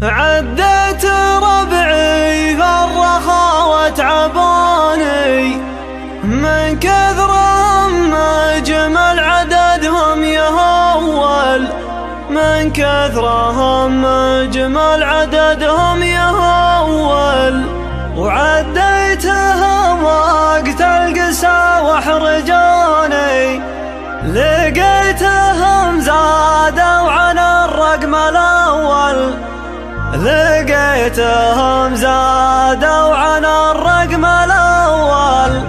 عديت ربعي فرخا وتعبوني من كثرهم اجمل عددهم يهول، من كثرهم اجمل عددهم يهول. وعديتهم وقت القسا واحرجوني، لقيتهم زادوا عن الرقم الاول، لقيتهم زادوا عن الرقم الأول.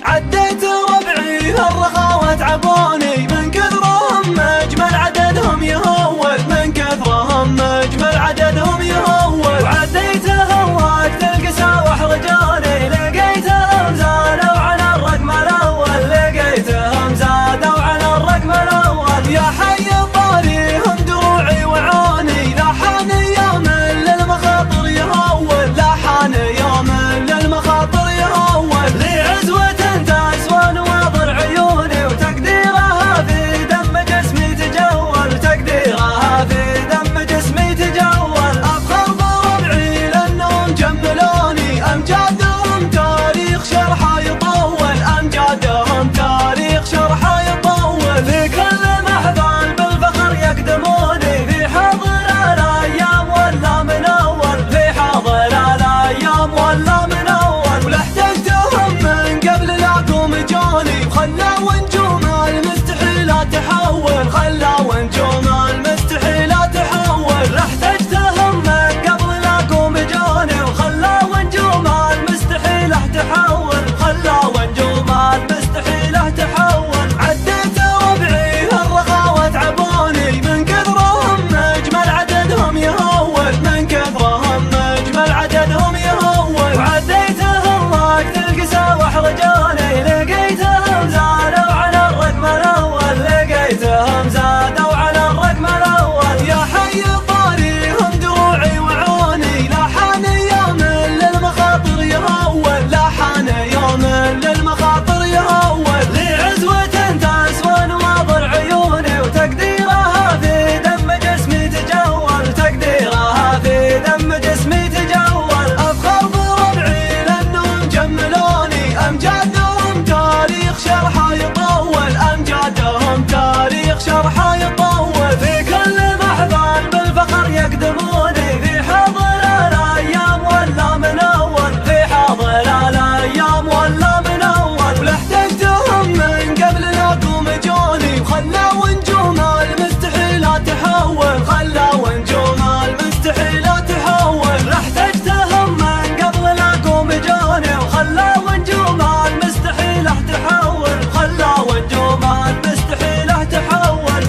عديت ربعي فرخا وتعبوني من كثرهم أجمل عددهم يهول، من كثرهم أجمل عددهم يهول. وعديتهم وقت القسا واحرجوني، لقيتهم زادوا عن الرقم الأول، لقيتهم زادوا عن الرقم الأول. يا حي الطاري هم دروعي وعوني، لاحان يوم للمخاطر يهول، لاحان يوم للمخاطر يهول. لي عزوة تسوى نواظر عيوني، وتقديرها في دم جسمي تجول، تقديرها في دم جسمي تجول. أفخر بربعي لأنهم جملوني، أمجادهم تاريخ شرحه يطول، أمجادهم تاريخ شرحه يطول. في كل محفل بالفخر يقدموني، في حاضر الأيام ولا من أول، في حاضر الأيام ولا من أول. ولا احتجتهم من قبل لاقوم جوني، وخلوا نجوم المستحيلات تحول، خلوا نجوم المستحيلات تحول. لا احتجتهم من قبل لاقوم جوني، وخلوا نجوم المستحيلات تحول، خلوا نجوم المستحيلات تحول. عديت ربعي فرخا وتعبوني من كثرهم اجمل عددهم يهول، من كثرهم اجمل عددهم يهول. وعديتهم وقت القسا واحرجوني، لقيتهم زادوا عن الرقم الاول، لقيتهم زادوا عن الرقم الاول. يا حي الطاري هم دروعي وعوني، لاحان يوم للمخاطر يهول، لاحان يوم للمخاطر يهول. لي عزوة تسوى نواظر عيوني، وتقديرها في دم جسمي تجول، تقديرها في دم جسمي تجول. أفخر بربعي لأنهم جملوني، أمجادهم تاريخ شرحه يطول، أمجادهم تاريخ شرحه يطول. في كل محفل بالفخر يقدموني، في حاضر الأيام ولا من أول، في حاضر الأيام ولا من أول. ولا احتجتهم من قبل لاقوم جوني، وخلوا نجوم المستحيلات تحول، خلوا نجوم المستحيلات تحول. لا احتجتهم من قبل لاقوم جوني، وخلوا نجوم المستحيلات تحول، خلوا نجوم المستحيلات تحول،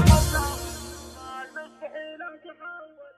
المستحيلات تحول.